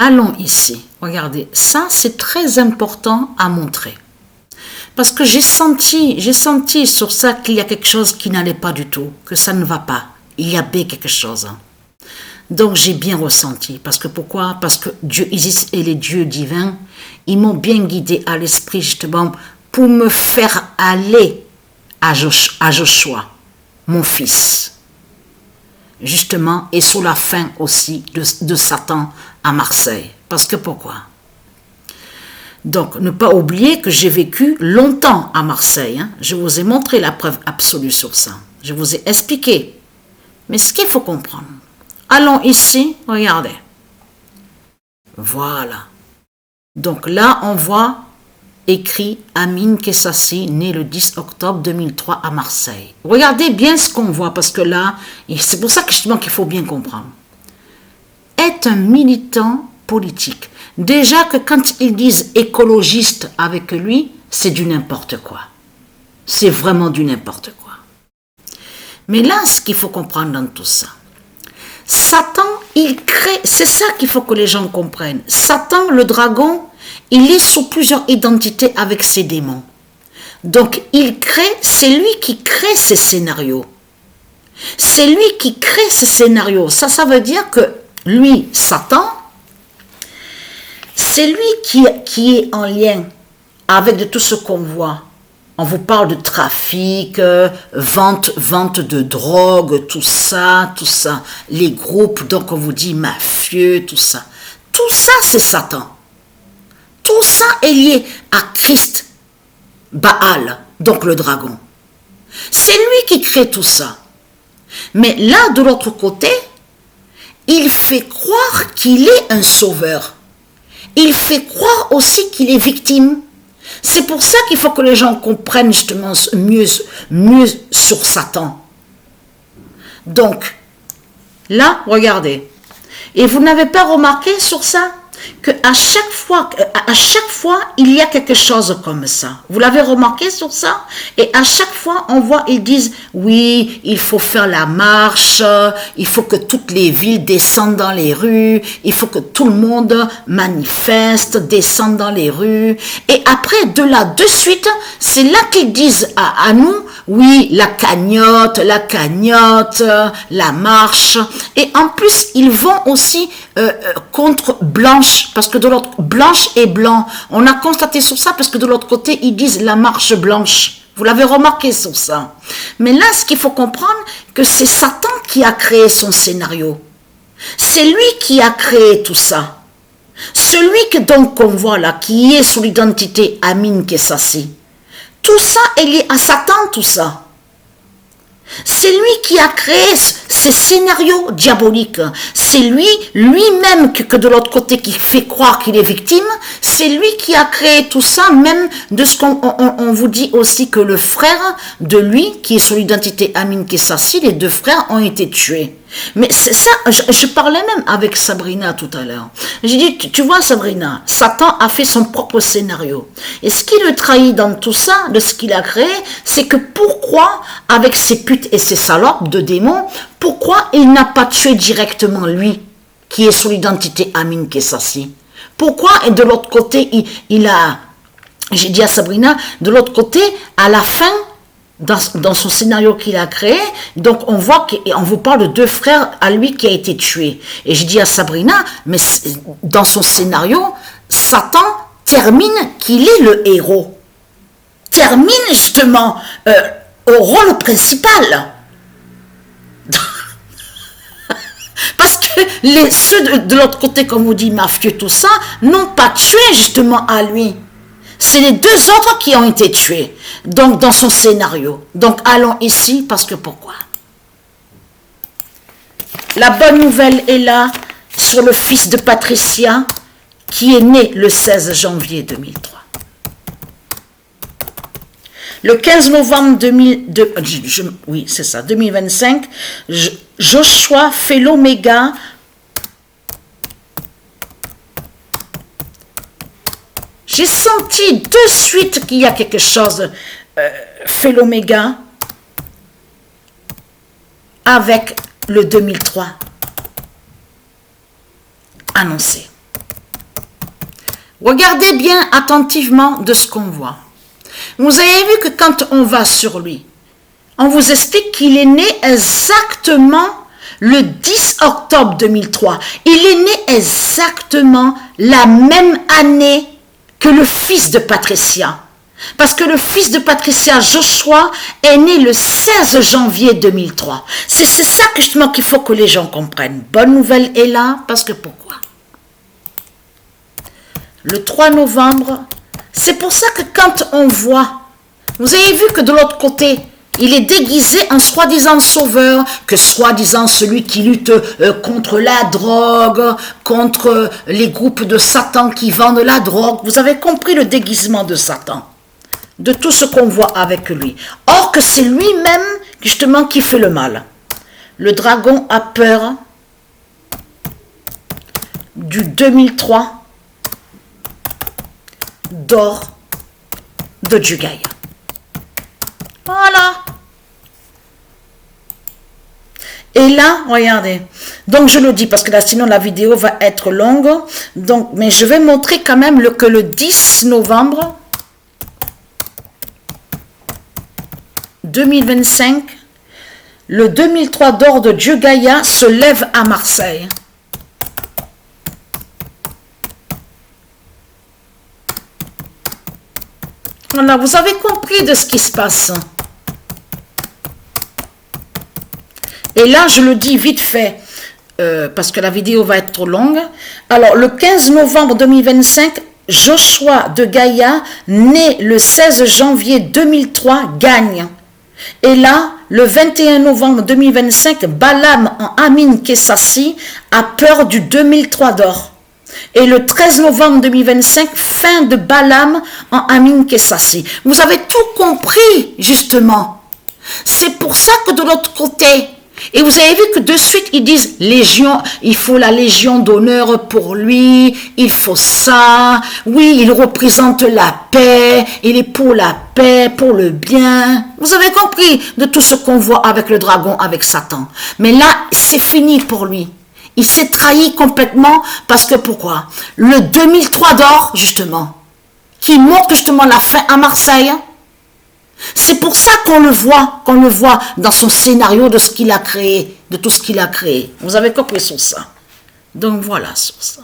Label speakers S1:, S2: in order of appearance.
S1: allons ici. Regardez, ça c'est très important à montrer. Parce que j'ai senti sur ça qu'il y a quelque chose qui n'allait pas du tout, que ça ne va pas. Il y a bien quelque chose. Donc j'ai bien ressenti. Parce que pourquoi? Parce que Dieu Isis et les dieux divins, ils m'ont bien guidé à l'esprit justement pour me faire aller à Joshua, mon fils. Justement, et sous la fin aussi de Satan à Marseille. Parce que pourquoi? Donc, ne pas oublier que j'ai vécu longtemps à Marseille. Hein. Je vous ai montré la preuve absolue sur ça. Je vous ai expliqué. Mais ce qu'il faut comprendre. Allons ici, regardez. Voilà. Donc là, on voit écrit Amine Kessassi, né le 10 octobre 2003 à Marseille. Regardez bien ce qu'on voit, parce que là, c'est pour ça que justement qu'il faut bien comprendre. Est un militant politique. Déjà que quand ils disent écologiste avec lui, c'est du n'importe quoi. C'est vraiment du n'importe quoi. Mais là, ce qu'il faut comprendre dans tout ça, Satan, il crée, c'est ça qu'il faut que les gens comprennent. Satan, le dragon, il est sous plusieurs identités avec ses démons. Donc, il crée, c'est lui qui crée ces scénarios. C'est lui qui crée ces scénarios. Ça veut dire que lui, Satan, c'est lui qui est en lien avec de tout ce qu'on voit. On vous parle de trafic, vente de drogue, tout ça, les groupes, donc on vous dit mafieux, tout ça. Tout ça, c'est Satan. Tout ça est lié à Christ, Baal, donc le dragon. C'est lui qui crée tout ça. Mais là, de l'autre côté, il fait croire qu'il est un sauveur. Il fait croire aussi qu'il est victime. C'est pour ça qu'il faut que les gens comprennent justement mieux sur Satan. Donc, là, regardez. Et vous n'avez pas remarqué sur ça qu'à chaque fois, il y a quelque chose comme ça. Vous l'avez remarqué sur ça? Et à chaque fois, on voit, ils disent, oui, il faut faire la marche, il faut que toutes les villes descendent dans les rues, il faut que tout le monde manifeste, descende dans les rues. Et après, de là, de suite, c'est là qu'ils disent à nous, oui, la cagnotte, la marche. Et en plus, ils vont aussi contre Blanche, parce que de l'autre, Blanche et Blanc. On a constaté sur ça, parce que de l'autre côté, ils disent la marche blanche. Vous l'avez remarqué sur ça. Mais là, ce qu'il faut comprendre, que c'est Satan qui a créé son scénario. C'est lui qui a créé tout ça. Celui que donc qu'on voit là, qui est sous l'identité Amine Kessassi. Tout ça est lié à Satan, tout ça. C'est lui qui a créé ces scénarios diaboliques. C'est lui-même que de l'autre côté qui fait croire qu'il est victime. C'est lui qui a créé tout ça, même de ce qu'on vous dit aussi que le frère de lui, qui est sous l'identité Amine Kessassi, les deux frères ont été tués. Mais c'est ça, je parlais même avec Sabrina tout à l'heure. J'ai dit, tu vois Sabrina, Satan a fait son propre scénario. Et ce qui le trahit dans tout ça, de ce qu'il a créé, c'est que pourquoi, avec ses putes et ses salopes de démons, pourquoi il n'a pas tué directement lui, qui est sous l'identité Amine Kessassi? Pourquoi, et de l'autre côté, il a, j'ai dit à Sabrina, de l'autre côté, à la fin, dans son scénario qu'il a créé, donc on voit qu'on vous parle de deux frères à lui qui a été tué. Et je dis à Sabrina, mais dans son scénario, Satan termine qu'il est le héros. Termine justement au rôle principal. Parce que ceux de l'autre côté, comme vous dit, mafieux, tout ça, n'ont pas tué justement à lui. C'est les deux autres qui ont été tués, donc dans son scénario. Donc allons ici, parce que pourquoi? La bonne nouvelle est là, sur le fils de Patricia, qui est né le 16 janvier 2003. Le 15 novembre 2025, Joshua fait l'oméga. J'ai senti de suite qu'il y a quelque chose, fait l'oméga, avec le 2003 annoncé. Regardez bien attentivement de ce qu'on voit. Vous avez vu que quand on va sur lui, on vous explique qu'il est né exactement le 10 octobre 2003. Il est né exactement la même année que le fils de Patricia. Parce que le fils de Patricia, Joshua, est né le 16 janvier 2003. C'est ça justement qu'il faut que les gens comprennent. Bonne nouvelle est là, parce que pourquoi? Le 3 novembre, c'est pour ça que quand on voit, vous avez vu que de l'autre côté, il est déguisé en soi-disant sauveur, que soi-disant celui qui lutte contre la drogue, contre les groupes de Satan qui vendent la drogue. Vous avez compris le déguisement de Satan, de tout ce qu'on voit avec lui. Or que c'est lui-même justement qui fait le mal. Le dragon a peur du 2003 d'or de Jugaya. Voilà. Et là, regardez. Donc, je le dis parce que là, sinon, la vidéo va être longue. Donc, mais je vais montrer quand même que le 10 novembre 2025, le 2003 d'or de Jugaya se lève à Marseille. Voilà, vous avez compris de ce qui se passe. Et là, je le dis vite fait, parce que la vidéo va être trop longue. Alors, le 15 novembre 2025, Joshua de Gaïa, né le 16 janvier 2003, gagne. Et là, le 21 novembre 2025, Balaam en Amin Kessassi a peur du 2003 d'or. Et le 13 novembre 2025, fin de Balaam en Amin Kessassi. Vous avez tout compris, justement. C'est pour ça que de l'autre côté, et vous avez vu que de suite, ils disent, légion, il faut la légion d'honneur pour lui, il faut ça, oui, il représente la paix, il est pour la paix, pour le bien. Vous avez compris de tout ce qu'on voit avec le dragon, avec Satan. Mais là, c'est fini pour lui. Il s'est trahi complètement parce que pourquoi? Le 2003 d'or, justement, qui montre justement la fin à Marseille, c'est pour ça qu'on le voit dans son scénario de ce qu'il a créé, de tout ce qu'il a créé. Vous avez compris sur ça. Donc voilà sur ça.